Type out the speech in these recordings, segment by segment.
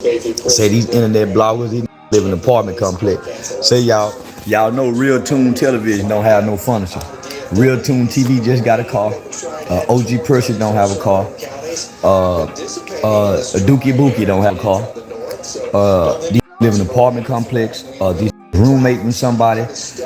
Say these internet bloggers, these live in an apartment complex. Say y'all know Realtoon television don't have no furniture. Realtoon TV just got a car. OG Percy don't have a car. Dookie Bookie don't have a car. These live in an apartment complex. These roommate with somebody. These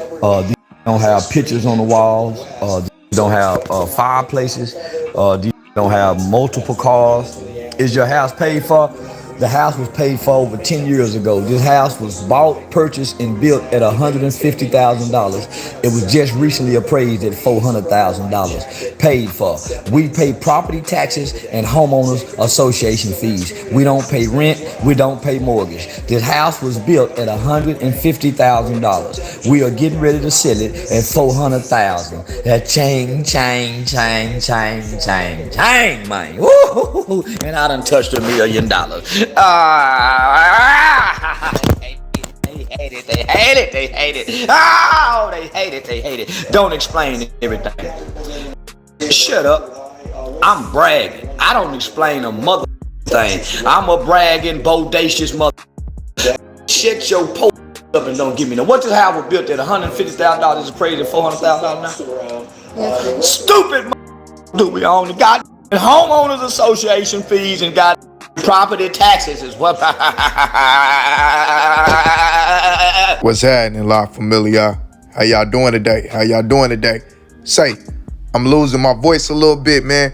don't have pictures on the walls. These don't have fireplaces. These don't have multiple cars. Is your house paid for? The house was paid for over 10 years ago. This house was bought, purchased, and built at $150,000. It was just recently appraised at $400,000. Paid for. We pay property taxes and homeowners association fees. We don't pay rent. We don't pay mortgage. This house was built at $150,000. We are getting ready to sell it at $400,000. That chang, man. Woo! And I done touched $1 million. They hate it. Oh, they hate it. Don't explain everything. Shut up. I'm bragging. I don't explain a mother thing. I'm a bragging, bodacious mother. Shut your post up and don't give me no. What this house was built at $150,000 is crazy at $400,000 now? Yes, stupid mother. Do we only got homeowners association fees and got property taxes as well. What's happening, La Familia? How y'all doing today? Say, I'm losing my voice a little bit, man.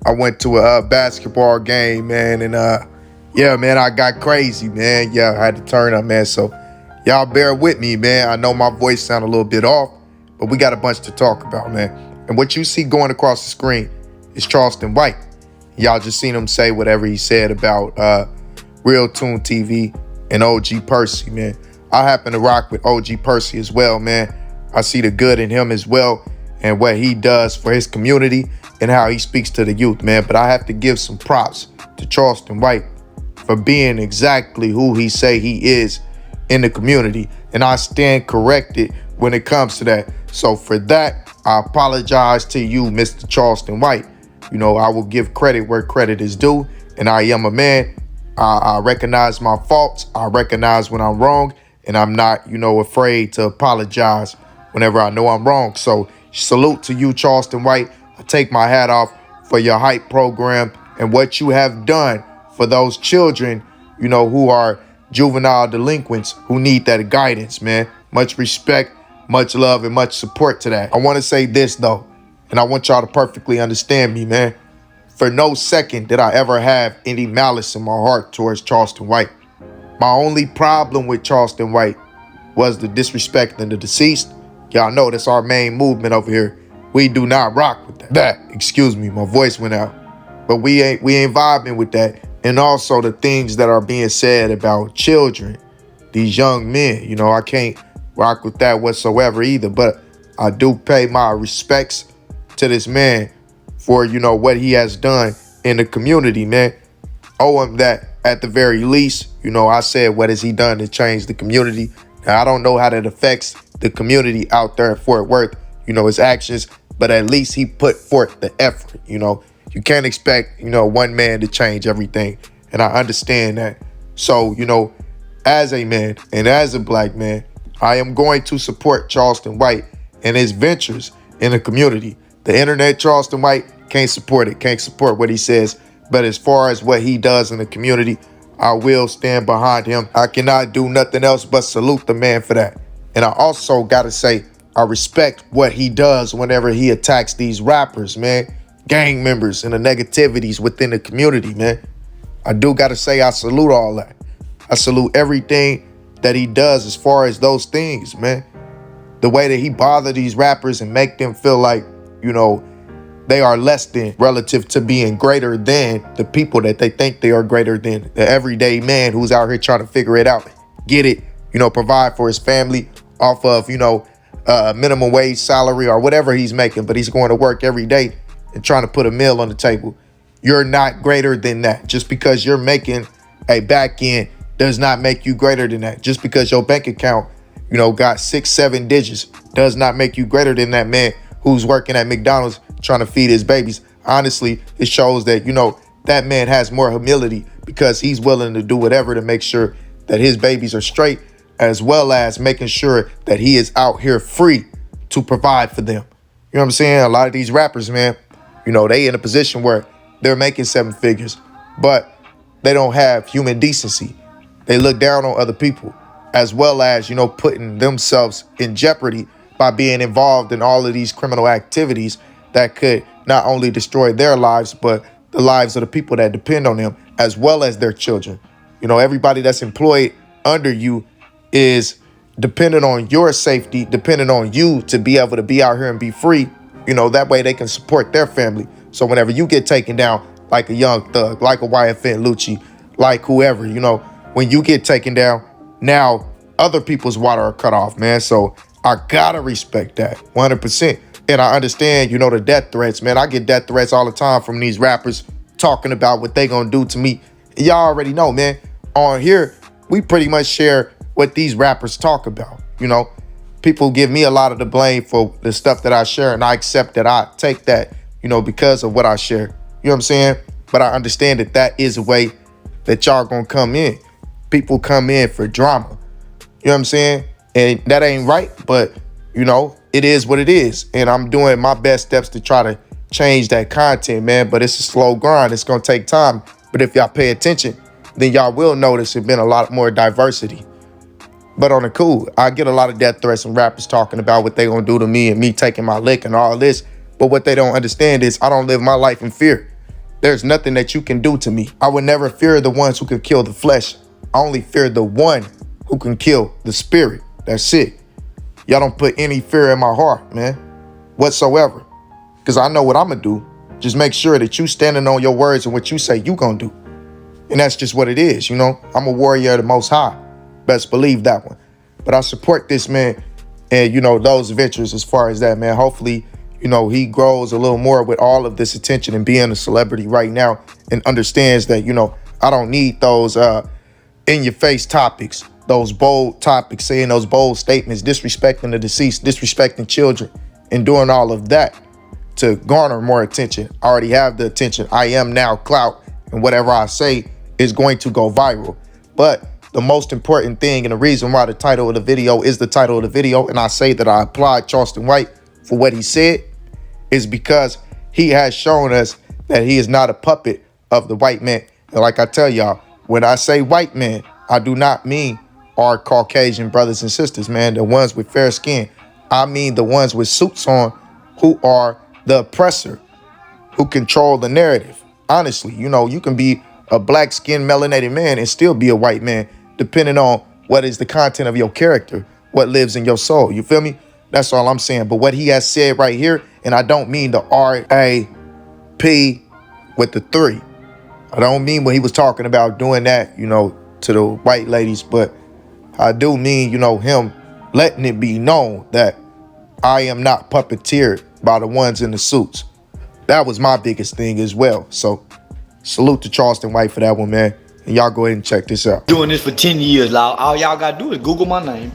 I went to a basketball game, man, and yeah, man, I got crazy, man. Yeah, I had to turn up, man. So y'all bear with me, man. I know my voice sound a little bit off, but we got a bunch to talk about, man. And what you see going across the screen is Charleston White. Y'all just seen him say whatever he said about Realtoon TV and OG Percy, man. I happen to rock with OG Percy as well, man. I see the good in him as well and what he does for his community and how he speaks to the youth, man. But I have to give some props to Charleston White for being exactly who he say he is in the community. And I stand corrected when it comes to that. So for that, I apologize to you, Mr. Charleston White. You know, I will give credit where credit is due, and I am a man. I recognize my faults. I recognize when I'm wrong, and I'm not, afraid to apologize whenever I know I'm wrong. So salute to you, Charleston White. I take my hat off for your hype program and what you have done for those children, who are juvenile delinquents who need that guidance, man. Much respect, much love, and much support to that. I want to say this, though. And I want y'all to perfectly understand me, man. For no second did I ever have any malice in my heart towards Charleston White. My only problem with Charleston White was the disrespect and the deceased. Y'all know that's our main movement over here. We do not rock with that. Excuse me, my voice went out. But we ain't vibing with that. And also the things that are being said about children, these young men. I can't rock with that whatsoever either. But I do pay my respects to this man for, what he has done in the community, man. Owe him that at the very least. I said, what has he done to change the community? Now, I don't know how that affects the community out there at Fort Worth, his actions, but at least he put forth the effort, You can't expect, one man to change everything. And I understand that. So, as a man and as a black man, I am going to support Charleston White and his ventures in the community. The internet, Charleston White, can't support it, can't support what he says. But as far as what he does in the community, I will stand behind him. I cannot do nothing else but salute the man for that. And I also got to say, I respect what he does whenever he attacks these rappers, man, gang members and the negativities within the community, man. I do got to say, I salute all that. I salute everything that he does as far as those things, man. The way that he bother these rappers and make them feel like, they are less than relative to being greater than the people that they think they are greater than. The everyday man who's out here trying to figure it out, get it, provide for his family off of, minimum wage salary or whatever he's making, but he's going to work every day and trying to put a meal on the table. You're not greater than that. Just because you're making a back end does not make you greater than that. Just because your bank account, got 6-7 digits does not make you greater than that man who's working at McDonald's trying to feed his babies. Honestly, it shows that, that man has more humility because he's willing to do whatever to make sure that his babies are straight, as well as making sure that he is out here free to provide for them. You know what I'm saying? A lot of these rappers, man, you know, they in a position where they're making 7 figures, but they don't have human decency. They look down on other people, as well as, you know, putting themselves in jeopardy by being involved in all of these criminal activities that could not only destroy their lives, but the lives of the people that depend on them, as well as their children. You know, everybody that's employed under you is dependent on your safety, dependent on you to be able to be out here and be free. You know, that way they can support their family. So whenever you get taken down, like a Young Thug, like a YFN Lucci, like whoever, you know, when you get taken down, now other people's water are cut off, man. So I gotta respect that 100%. And I understand, you know, the death threats, man. I get death threats all the time from these rappers talking about what they gonna do to me. Y'all already know, man. On here, we pretty much share what these rappers talk about. You know, people give me a lot of the blame for the stuff that I share, and I accept that. I take that, you know, because of what I share. You know what I'm saying? But I understand that that is a way that y'all gonna come in. People come in for drama. You know what I'm saying? And that ain't right, but, you know, it is what it is. And I'm doing my best steps to try to change that content, man. But it's a slow grind. It's gonna take time. But if y'all pay attention, then y'all will notice there's been a lot more diversity. But on the cool, I get a lot of death threats from rappers talking about what they gonna do to me and me taking my lick and all this. But what they don't understand is I don't live my life in fear. There's nothing that you can do to me. I would never fear the ones who can kill the flesh. I only fear the one who can kill the spirit. That's it. Y'all don't put any fear in my heart, man, whatsoever. Because I know what I'm gonna do. Just make sure that you standing on your words and what you say you gonna do. And that's just what it is, you know. I'm a warrior of the Most High. Best believe that one. But I support this man and, you know, those ventures as far as that, man. Hopefully, you know, he grows a little more with all of this attention and being a celebrity right now and understands that, you know, I don't need those in-your-face topics, those bold topics, saying those bold statements, disrespecting the deceased, disrespecting children, and doing all of that to garner more attention. I already have the attention. I am now Clout, and whatever I say is going to go viral. But the most important thing and the reason why the title of the video is the title of the video, and I say that I applaud Charleston White for what he said, is because he has shown us that he is not a puppet of the white man. And like I tell y'all, when I say white man, I do not mean our Caucasian brothers and sisters, man, the ones with fair skin. I mean the ones with suits on who are the oppressor, who control the narrative. Honestly, you know, you can be a black-skinned melanated man and still be a white man, depending on what is the content of your character, what lives in your soul. You feel me? That's all I'm saying. But what he has said right here, and I don't mean the R-A-P with the 3. I don't mean when he was talking about doing that, you know, to the white ladies, but I do mean, you know, him letting it be known that I am not puppeteered by the ones in the suits. That was my biggest thing as well. So salute to Charleston White for that one, man. And y'all go ahead and check this out. Doing this for 10 years, all y'all gotta do is Google my name.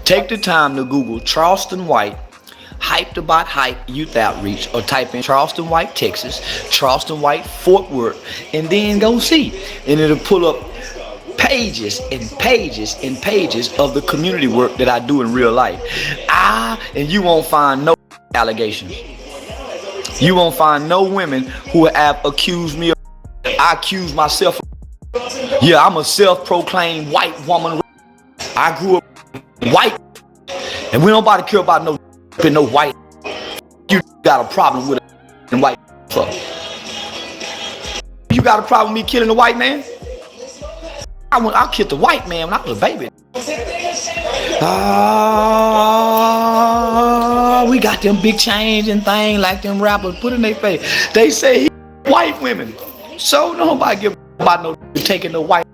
Take the time to Google Charleston White, Hyped About Hype Youth Outreach, or type in Charleston White, Texas, Charleston White, Fort Worth, and then go see. And it'll pull up pages and pages and pages of the community work that I do in real life. And you won't find no allegations. You won't find no women who have accused me of. I accuse myself of. Yeah, I'm a self-proclaimed white woman. I grew up white, and we don't nobody care about no white. You got a problem with a white fuck. You got a problem with me killing a white man? I killed the white man when I was a baby. We got them big chains and things like them rappers put in their face. They say he white women. So nobody give about no taking the white.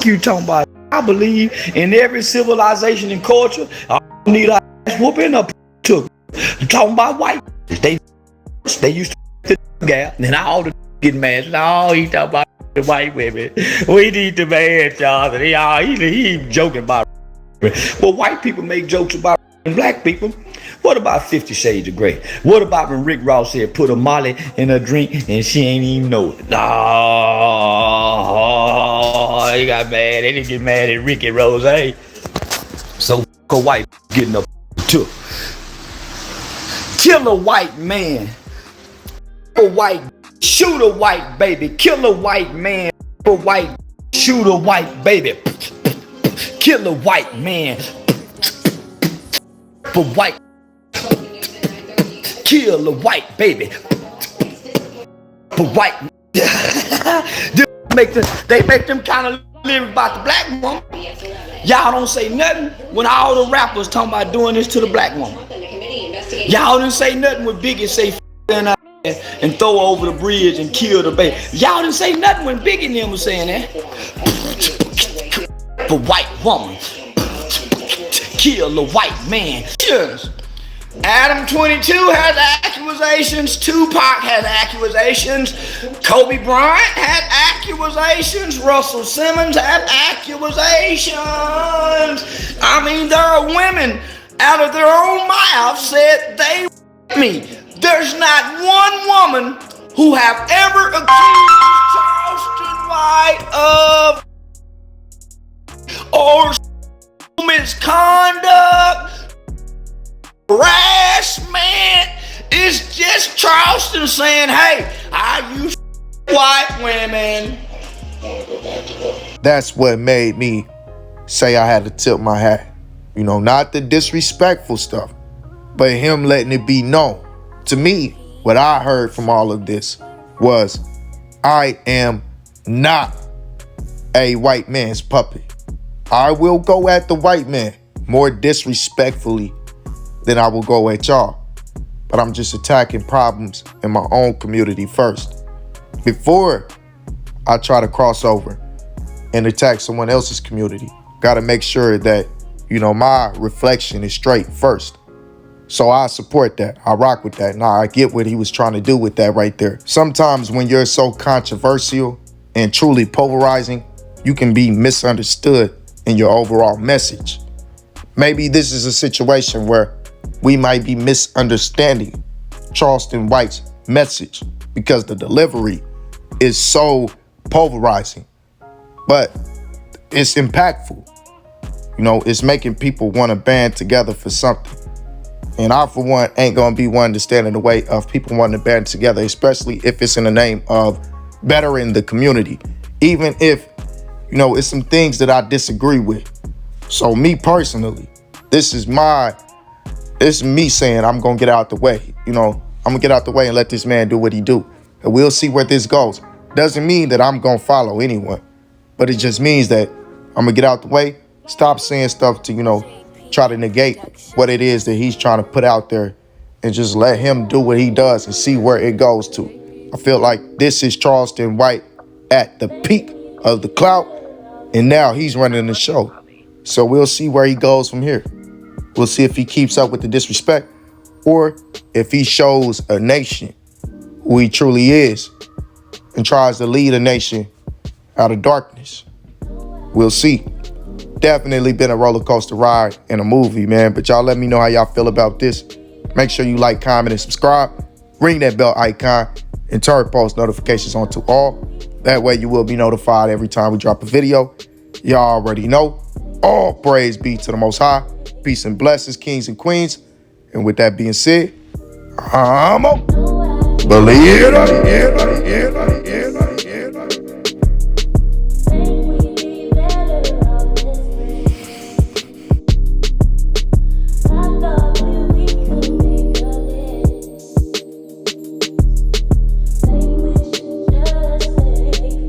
You talking about? I believe in every civilization and culture. I don't need a ass whooping up to talking about white. They used to gap, and I all the get mad. No, he talking about the white women. We need to man, y'all. He joking about. Well, white people make jokes about black people? What about 50 Shades of Grey? What about when Rick Ross said put a Molly in her drink and she ain't even know it? Oh, he got mad. They didn't get mad at Ricky Rose. So a white getting up to kill a white man. A white, shoot a white baby. Kill a white man. A white, shoot a white baby. Kill a white man. For white, kill a white baby. For white, they make them kind of lyrics about the black woman. Y'all don't say nothing when all the rappers talking about doing this to the black woman. Y'all didn't say nothing when Biggie say and throw her over the bridge and kill the baby. Y'all didn't say nothing when Biggie and them was saying that. For white woman. Kill a white man. Yes. Adam22 has accusations. Tupac has accusations. Kobe Bryant had accusations. Russell Simmons had accusations. I mean, there are women out of their own mouth said they me. There's not one woman who have ever accused Charleston White of or misconduct, harassment. It's just Charleston saying, hey, I use white women. That's what made me say I had to tip my hat. You know, not the disrespectful stuff, but him letting it be known. To me, what I heard from all of this was, I am not a white man's puppet. I will go at the white man more disrespectfully than I will go at y'all. But I'm just attacking problems in my own community first, before I try to cross over and attack someone else's community. Got to make sure that, you know, my reflection is straight first. So I support that. I rock with that. Now I get what he was trying to do with that right there. Sometimes when you're so controversial and truly polarizing, you can be misunderstood in your overall message. Maybe this is a situation where we might be misunderstanding Charleston White's message because the delivery is so polarizing, but it's impactful. You know, it's making people want to band together for something. And I, for one, ain't gonna be one to stand in the way of people wanting to band together, especially if it's in the name of bettering the community. Even if, you know, it's some things that I disagree with. So me personally, this is me saying I'm gonna get out the way. You know, I'm gonna get out the way and let this man do what he do. And we'll see where this goes. Doesn't mean that I'm gonna follow anyone, but it just means that I'm gonna get out the way, stop saying stuff to, you know, try to negate what it is that he's trying to put out there, and just let him do what he does and see where it goes to. I feel like this is Charleston White at the peak of the clout, and now he's running the show. So we'll see where he goes from here. We'll see if he keeps up with the disrespect, or if he shows a nation who he truly is and tries to lead a nation out of darkness. We'll see. Definitely been a roller coaster ride and a movie, man. But y'all let me know how y'all feel about this. Make sure you like, comment, and subscribe. Ring that bell icon and turn post notifications on to all. That way you will be notified every time we drop a video. Y'all already know. All praise be to the Most High. Peace and blessings, kings and queens. And with that being said, I'm up. Believe it or not.